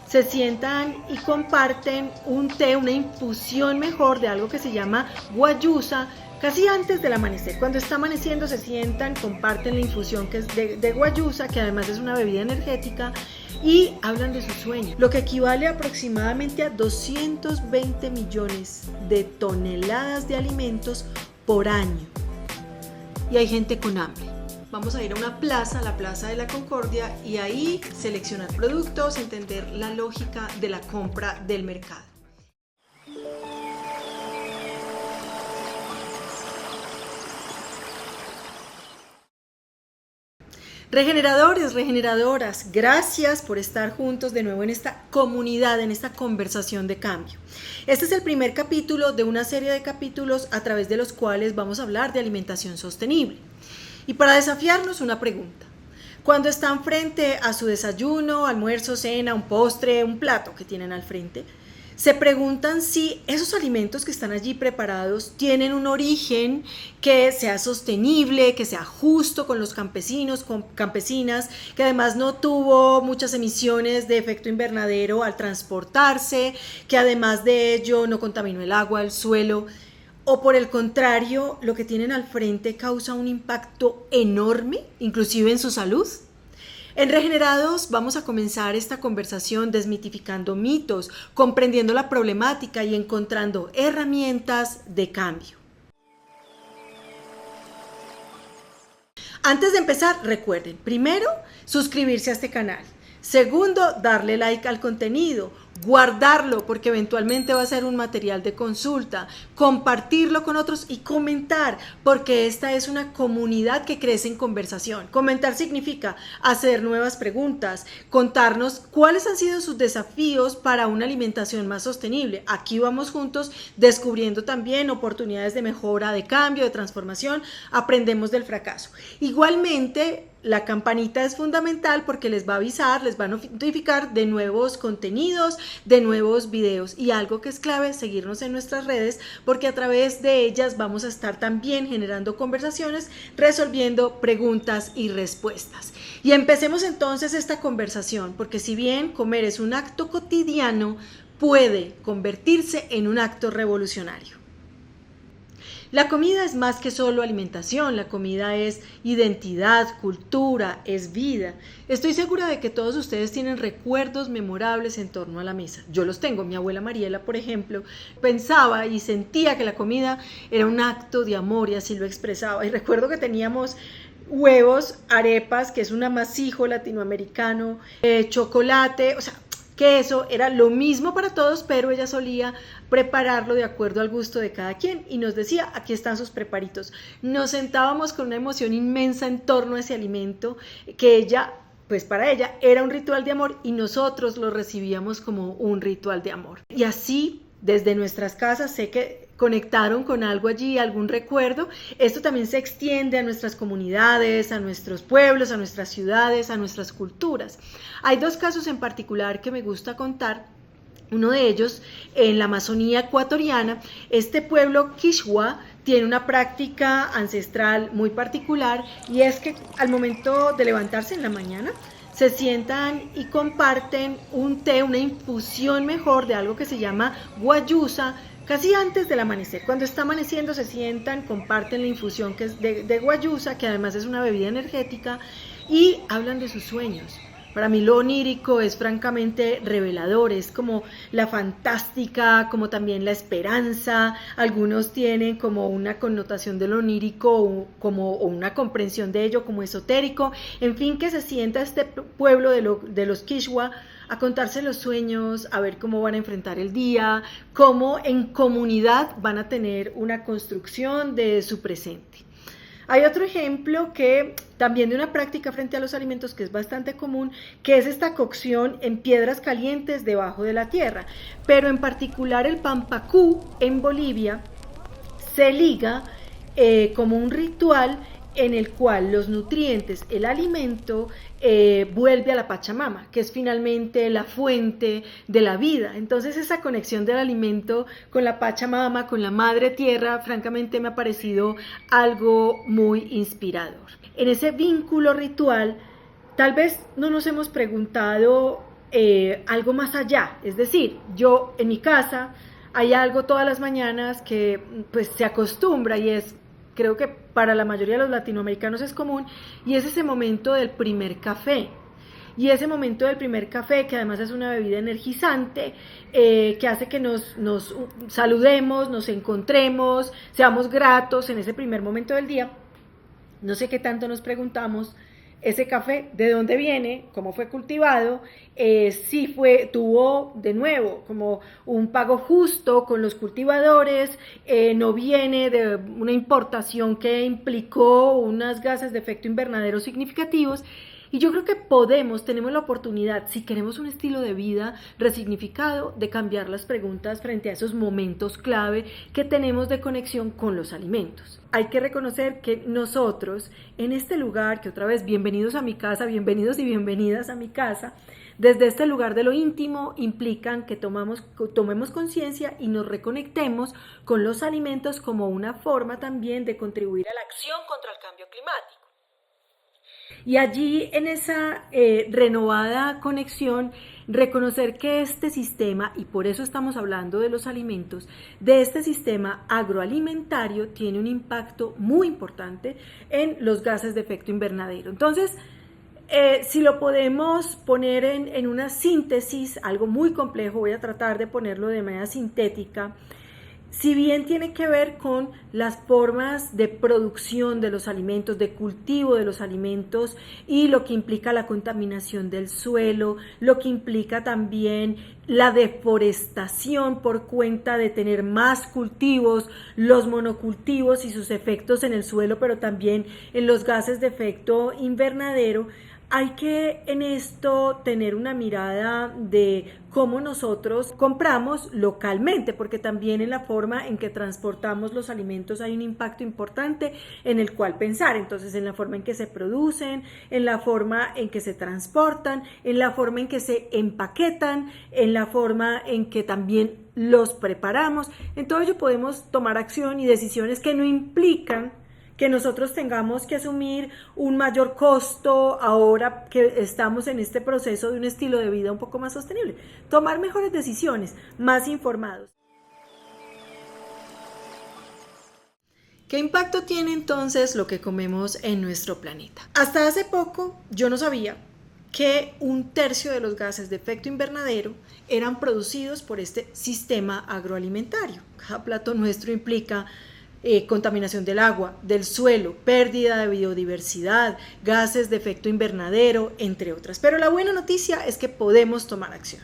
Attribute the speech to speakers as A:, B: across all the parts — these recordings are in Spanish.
A: se sientan y comparten un té, una infusión mejor de algo que se llama guayusa, casi antes del amanecer. Cuando está amaneciendo se sientan, comparten la infusión que es de guayusa, que además es una bebida energética, y hablan de su sueño, lo que equivale aproximadamente a 220 millones de toneladas de alimentos por año. Y hay gente con hambre. Vamos a ir a una plaza, la Plaza de la Concordia, y ahí seleccionar productos, entender la lógica de la compra del mercado. Regeneradores, regeneradoras, gracias por estar juntos de nuevo en esta comunidad, en esta conversación de cambio. Este es el primer capítulo de una serie de capítulos a través de los cuales vamos a hablar de alimentación sostenible. Y para desafiarnos, una pregunta. Cuando están frente a su desayuno, almuerzo, cena, un postre, un plato que tienen al frente, se preguntan si esos alimentos que están allí preparados tienen un origen que sea sostenible, que sea justo con los campesinos, con campesinas, que además no tuvo muchas emisiones de efecto invernadero al transportarse, que además de ello no contaminó el agua, el suelo, o por el contrario, lo que tienen al frente causa un impacto enorme, inclusive en su salud. En Regenerados vamos a comenzar esta conversación desmitificando mitos, comprendiendo la problemática y encontrando herramientas de cambio. Antes de empezar, recuerden, primero, suscribirse a este canal. Segundo, darle like al contenido, guardarlo porque eventualmente va a ser un material de consulta, compartirlo con otros y comentar porque esta es una comunidad que crece en conversación. Comentar significa hacer nuevas preguntas, contarnos cuáles han sido sus desafíos para una alimentación más sostenible. Aquí vamos juntos descubriendo también oportunidades de mejora, de cambio, de transformación, aprendemos del fracaso. Igualmente, la campanita es fundamental porque les va a avisar, les va a notificar de nuevos contenidos, de nuevos videos, y algo que es clave, seguirnos en nuestras redes porque a través de ellas vamos a estar también generando conversaciones, resolviendo preguntas y respuestas. Y empecemos entonces esta conversación, porque si bien comer es un acto cotidiano, puede convertirse en un acto revolucionario. La comida es más que solo alimentación, la comida es identidad, cultura, es vida. Estoy segura de que todos ustedes tienen recuerdos memorables en torno a la mesa. Yo los tengo. Mi abuela Mariela, por ejemplo, pensaba y sentía que la comida era un acto de amor y así lo expresaba. Y recuerdo que teníamos huevos, arepas, que es un amasijo latinoamericano, chocolate, o sea, que eso era lo mismo para todos, pero ella solía prepararlo de acuerdo al gusto de cada quien y nos decía, aquí están sus preparitos. Nos sentábamos con una emoción inmensa en torno a ese alimento que ella, pues para ella era un ritual de amor y nosotros lo recibíamos como un ritual de amor. Y así, desde nuestras casas, sé que conectaron con algo allí, algún recuerdo. Esto también se extiende a nuestras comunidades, a nuestros pueblos, a nuestras ciudades, a nuestras culturas. Hay dos casos en particular que me gusta contar. Uno de ellos en la Amazonía ecuatoriana. Este pueblo Quichua tiene una práctica ancestral muy particular y es que al momento de levantarse en la mañana se sientan y comparten un té, una infusión mejor de algo que se llama guayusa, casi antes del amanecer. Cuando está amaneciendo se sientan, comparten la infusión que es de guayusa, que además es una bebida energética, y hablan de sus sueños. Para mí lo onírico es francamente revelador, es como la fantástica, como también la esperanza. Algunos tienen como una connotación de lo onírico o una comprensión de ello como esotérico. En fin, que se sienta este pueblo de los Quichua a contarse los sueños, a ver cómo van a enfrentar el día, cómo en comunidad van a tener una construcción de su presente. Hay otro ejemplo que también de una práctica frente a los alimentos que es bastante común, que es esta cocción en piedras calientes debajo de la tierra, pero en particular el pampacú en Bolivia se liga como un ritual en el cual los nutrientes, el alimento, vuelve a la Pachamama, que es finalmente la fuente de la vida. Entonces esa conexión del alimento con la Pachamama, con la madre tierra, francamente me ha parecido algo muy inspirador. En ese vínculo ritual, tal vez no nos hemos preguntado algo más allá. Es decir, yo en mi casa hay algo todas las mañanas que pues se acostumbra y es, creo que para la mayoría de los latinoamericanos es común, y es ese momento del primer café. Y ese momento del primer café, que además es una bebida energizante, que hace que nos saludemos, nos encontremos, seamos gratos en ese primer momento del día. No sé qué tanto nos preguntamos ese café, de dónde viene, cómo fue cultivado, si tuvo de nuevo como un pago justo con los cultivadores, no viene de una importación que implicó unas gases de efecto invernadero significativos. Y yo creo que tenemos la oportunidad, si queremos un estilo de vida resignificado, de cambiar las preguntas frente a esos momentos clave que tenemos de conexión con los alimentos. Hay que reconocer que nosotros, en este lugar, que otra vez, bienvenidos a mi casa, bienvenidos y bienvenidas a mi casa, desde este lugar de lo íntimo implican que tomemos conciencia y nos reconectemos con los alimentos como una forma también de contribuir a la acción contra el cambio climático. Y allí, en esa renovada conexión, reconocer que este sistema, y por eso estamos hablando de los alimentos, de este sistema agroalimentario tiene un impacto muy importante en los gases de efecto invernadero. Entonces, si lo podemos poner en una síntesis, algo muy complejo, voy a tratar de ponerlo de manera sintética. Si bien tiene que ver con las formas de producción de los alimentos, de cultivo de los alimentos y lo que implica la contaminación del suelo, lo que implica también la deforestación por cuenta de tener más cultivos, los monocultivos y sus efectos en el suelo, pero también en los gases de efecto invernadero, hay que en esto tener una mirada de cómo nosotros compramos localmente, porque también en la forma en que transportamos los alimentos hay un impacto importante en el cual pensar. Entonces, en la forma en que se producen, en la forma en que se transportan, en la forma en que se empaquetan, en la forma en que también los preparamos. En todo ello podemos tomar acción y decisiones que no implican que nosotros tengamos que asumir un mayor costo ahora que estamos en este proceso de un estilo de vida un poco más sostenible. Tomar mejores decisiones, más informados. ¿Qué impacto tiene entonces lo que comemos en nuestro planeta? Hasta hace poco yo no sabía que 1/3 de los gases de efecto invernadero eran producidos por este sistema agroalimentario. Cada plato nuestro implica contaminación del agua, del suelo, pérdida de biodiversidad, gases de efecto invernadero, entre otras. Pero la buena noticia es que podemos tomar acción.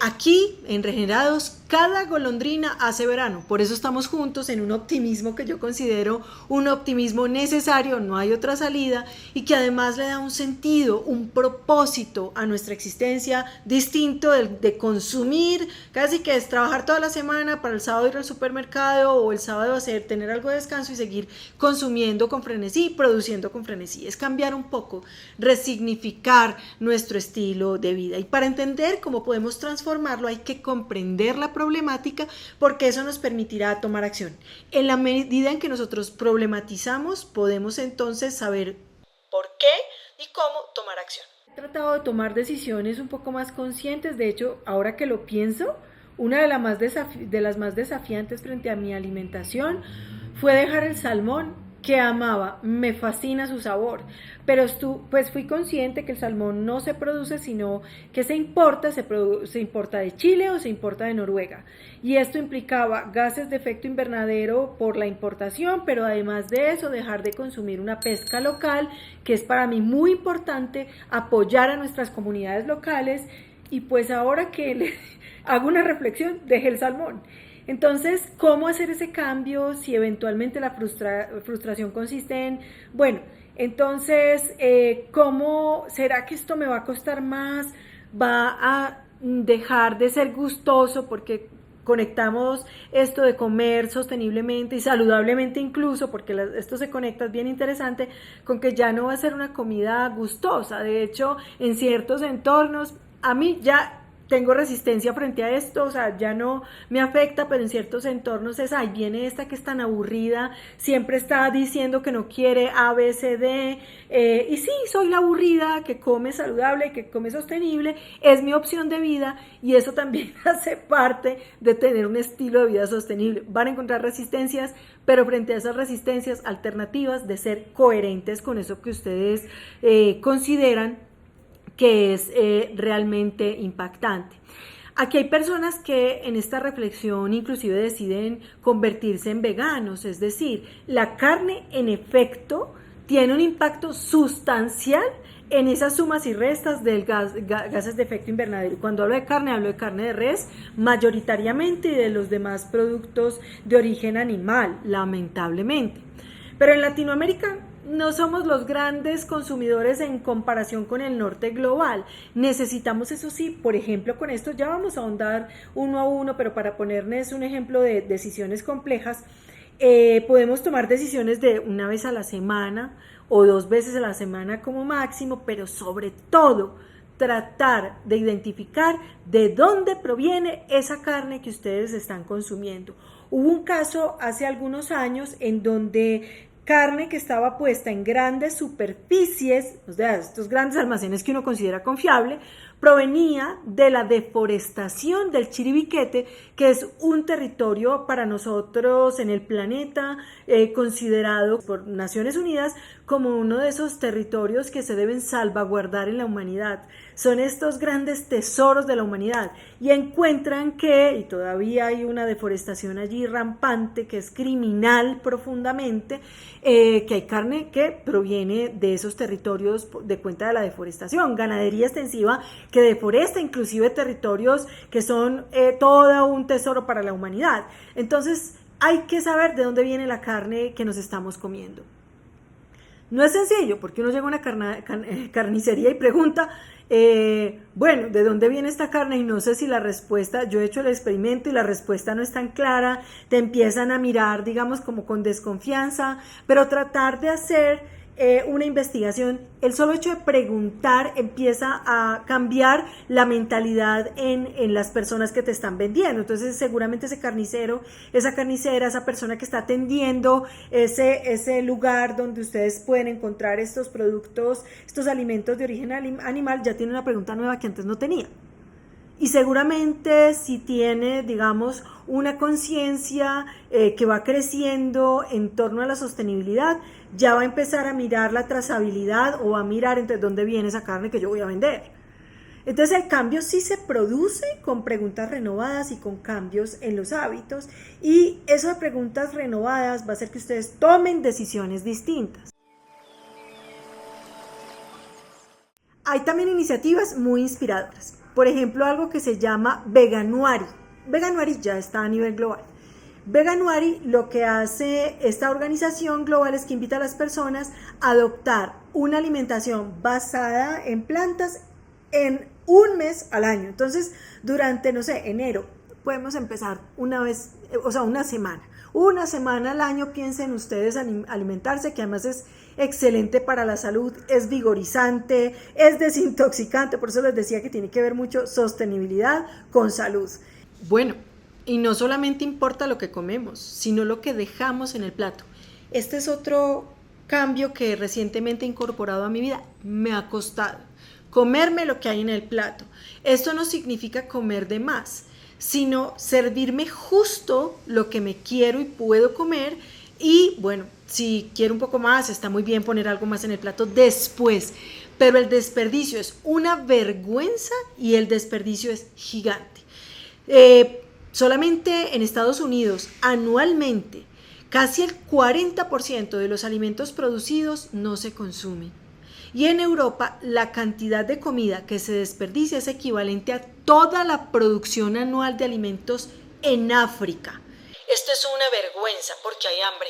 A: Aquí, en Regenerados, cada golondrina hace verano. Por eso estamos juntos en un optimismo que yo considero un optimismo necesario, no hay otra salida, y que además le da un sentido, un propósito a nuestra existencia distinto de consumir, casi que es trabajar toda la semana para el sábado ir al supermercado o el sábado tener algo de descanso y seguir consumiendo con frenesí, produciendo con frenesí. Es cambiar un poco, resignificar nuestro estilo de vida. Y para entender cómo podemos transformarlo hay que comprender la problemática, porque eso nos permitirá tomar acción. En la medida en que nosotros problematizamos, podemos entonces saber por qué y cómo tomar acción. He tratado de tomar decisiones un poco más conscientes. De hecho, ahora que lo pienso, una de las más desafiantes frente a mi alimentación fue dejar el salmón que amaba, me fascina su sabor, pero pues fui consciente que el salmón no se produce, sino que se importa de Chile o se importa de Noruega, y esto implicaba gases de efecto invernadero por la importación, pero además de eso dejar de consumir una pesca local, que es para mí muy importante, apoyar a nuestras comunidades locales, y pues ahora que hago una reflexión, dejé el salmón. Entonces, ¿cómo hacer ese cambio si eventualmente la frustración consiste en, bueno, entonces, ¿cómo será que esto me va a costar más? ¿Va a dejar de ser gustoso porque conectamos esto de comer sosteniblemente y saludablemente incluso, porque esto se conecta, es bien interesante, con que ya no va a ser una comida gustosa? De hecho, en ciertos entornos, a mí ya tengo resistencia frente a esto, o sea, ya no me afecta, pero en ciertos entornos es, ay, viene esta que es tan aburrida, siempre está diciendo que no quiere A, B, C, D, y sí, soy la aburrida que come saludable, que come sostenible, es mi opción de vida, y eso también hace parte de tener un estilo de vida sostenible. Van a encontrar resistencias, pero frente a esas resistencias, alternativas de ser coherentes con eso que ustedes consideran que es realmente impactante. Aquí hay personas que en esta reflexión inclusive deciden convertirse en veganos, es decir, la carne en efecto tiene un impacto sustancial en esas sumas y restas del gases de efecto invernadero. Cuando hablo de carne de res mayoritariamente y de los demás productos de origen animal, lamentablemente. Pero en Latinoamérica no somos los grandes consumidores en comparación con el norte global. Necesitamos, eso sí, por ejemplo, con esto ya vamos a ahondar uno a uno, pero para ponerles un ejemplo de decisiones complejas, podemos tomar decisiones de una vez a la semana o 2 veces a la semana como máximo, pero sobre todo tratar de identificar de dónde proviene esa carne que ustedes están consumiendo. Hubo un caso hace algunos años en donde carne que estaba puesta en grandes superficies, o sea, estos grandes almacenes que uno considera confiable, provenía de la deforestación del Chiribiquete, que es un territorio para nosotros en el planeta considerado por Naciones Unidas como uno de esos territorios que se deben salvaguardar en la humanidad. Son estos grandes tesoros de la humanidad y encuentran que, y todavía hay una deforestación allí rampante que es criminal profundamente, que hay carne que proviene de esos territorios de cuenta de la deforestación, ganadería extensiva que deforesta inclusive territorios que son todo un tesoro para la humanidad. Entonces hay que saber de dónde viene la carne que nos estamos comiendo. No es sencillo, porque uno llega a una carnicería y pregunta, bueno, ¿de dónde viene esta carne? Y no sé si la respuesta, yo he hecho el experimento y la respuesta no es tan clara, te empiezan a mirar, digamos, como con desconfianza, pero tratar de hacer una investigación, el solo hecho de preguntar empieza a cambiar la mentalidad en las personas que te están vendiendo. Entonces seguramente ese carnicero, esa carnicera, esa persona que está atendiendo ese lugar donde ustedes pueden encontrar estos productos, estos alimentos de origen animal, ya tiene una pregunta nueva que antes no tenía. Y seguramente si tiene, digamos, una conciencia que va creciendo en torno a la sostenibilidad, ya va a empezar a mirar la trazabilidad o va a mirar entre dónde viene esa carne que yo voy a vender. Entonces el cambio sí se produce con preguntas renovadas y con cambios en los hábitos, y esas preguntas renovadas va a hacer que ustedes tomen decisiones distintas. Hay también iniciativas muy inspiradoras. Por ejemplo, algo que se llama Veganuary. Veganuary ya está a nivel global. Veganuary, lo que hace esta organización global es que invita a las personas a adoptar una alimentación basada en plantas en un mes al año. Entonces, durante, no sé, enero, podemos empezar una vez, o sea, una semana al año. Piensen ustedes alimentarse, que además es excelente para la salud, es vigorizante, es desintoxicante, por eso les decía que tiene que ver mucho sostenibilidad con salud. Bueno, y no solamente importa lo que comemos, sino lo que dejamos en el plato. Este es otro cambio que recientemente he incorporado a mi vida. Me ha costado comerme lo que hay en el plato. Esto no significa comer de más, sino servirme justo lo que me quiero y puedo comer. Y bueno, si quiero un poco más, está muy bien poner algo más en el plato después, pero el desperdicio es una vergüenza y el desperdicio es gigante. Solamente en Estados Unidos, anualmente, casi el 40% de los alimentos producidos no se consumen. Y en Europa, la cantidad de comida que se desperdicia es equivalente a toda la producción anual de alimentos en África. Esto es una vergüenza porque hay hambre.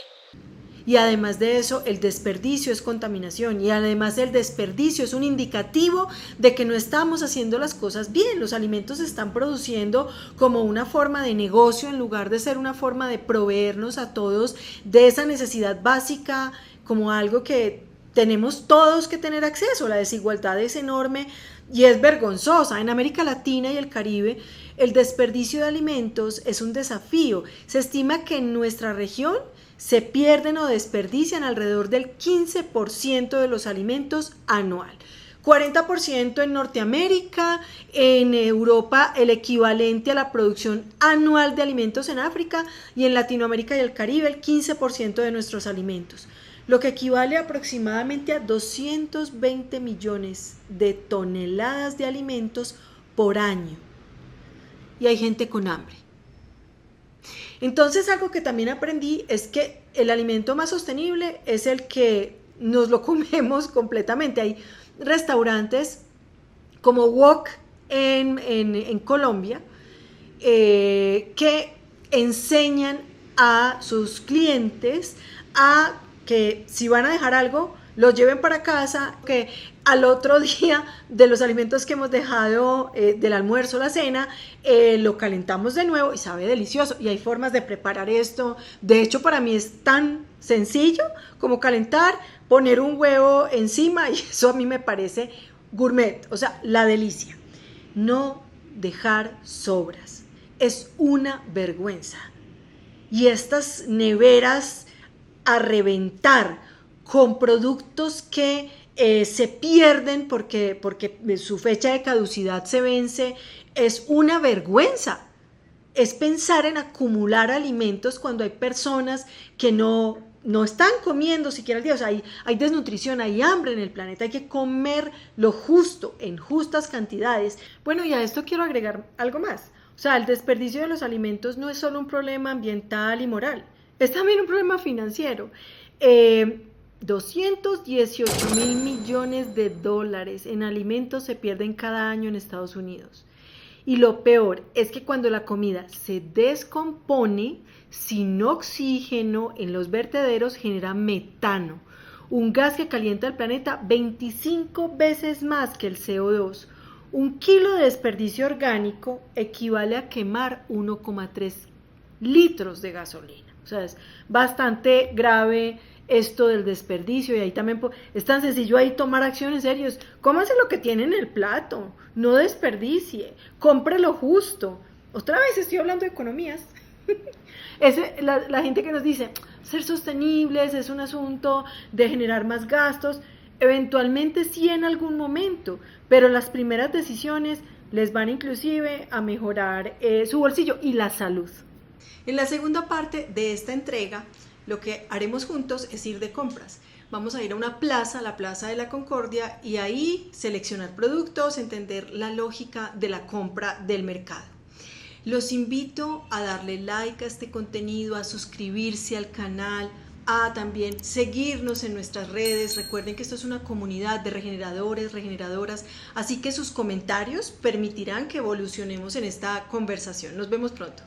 A: Y además de eso, el desperdicio es contaminación, y además el desperdicio es un indicativo de que no estamos haciendo las cosas bien. Los alimentos se están produciendo como una forma de negocio en lugar de ser una forma de proveernos a todos de esa necesidad básica, como algo que tenemos todos que tener acceso. La desigualdad es enorme y es vergonzosa. En América Latina y el Caribe, el desperdicio de alimentos es un desafío. Se estima que en nuestra región se pierden o desperdician alrededor del 15% de los alimentos anual. 40% en Norteamérica, en Europa el equivalente a la producción anual de alimentos en África, y en Latinoamérica y el Caribe el 15% de nuestros alimentos, lo que equivale aproximadamente a 220 millones de toneladas de alimentos por año. Y hay gente con hambre. Entonces, algo que también aprendí es que el alimento más sostenible es el que nos lo comemos completamente. Hay restaurantes como Wok en Colombia que enseñan a sus clientes a que si van a dejar algo, lo lleven para casa, que al otro día de los alimentos que hemos dejado del almuerzo, la cena, lo calentamos de nuevo y sabe delicioso. Y hay formas de preparar esto. De hecho, para mí es tan sencillo como calentar, poner un huevo encima, y eso a mí me parece gourmet, o sea, la delicia. No dejar sobras. Es una vergüenza. Y estas neveras a reventar con productos que se pierden porque su fecha de caducidad se vence, es una vergüenza. Es pensar en acumular alimentos cuando hay personas que no están comiendo siquiera al día. O sea, hay desnutrición, hay hambre en el planeta, hay que comer lo justo, en justas cantidades. Bueno, y a esto quiero agregar algo más. O sea, el desperdicio de los alimentos no es solo un problema ambiental y moral, es también un problema financiero. 218 millones de dólares en alimentos se pierden cada año en Estados Unidos. Y lo peor es que cuando la comida se descompone sin oxígeno en los vertederos, genera metano, un gas que calienta el planeta 25 veces más que el CO2. Un kilo de desperdicio orgánico equivale a quemar 1,3 litros de gasolina. O sea, es bastante grave esto del desperdicio, y ahí también es tan sencillo ahí tomar acción en serio. Cómase lo que tiene en el plato, no desperdicie, compre lo justo. Otra vez estoy hablando de economías. La gente que nos dice, ser sostenibles es un asunto de generar más gastos, eventualmente sí en algún momento, pero las primeras decisiones les van inclusive a mejorar su bolsillo y la salud. En la segunda parte de esta entrega, lo que haremos juntos es ir de compras. Vamos a ir a una plaza, la Plaza de la Concordia, y ahí seleccionar productos, entender la lógica de la compra del mercado. Los invito a darle like a este contenido, a suscribirse al canal, a también seguirnos en nuestras redes. Recuerden que esto es una comunidad de regeneradores, regeneradoras, así que sus comentarios permitirán que evolucionemos en esta conversación. Nos vemos pronto.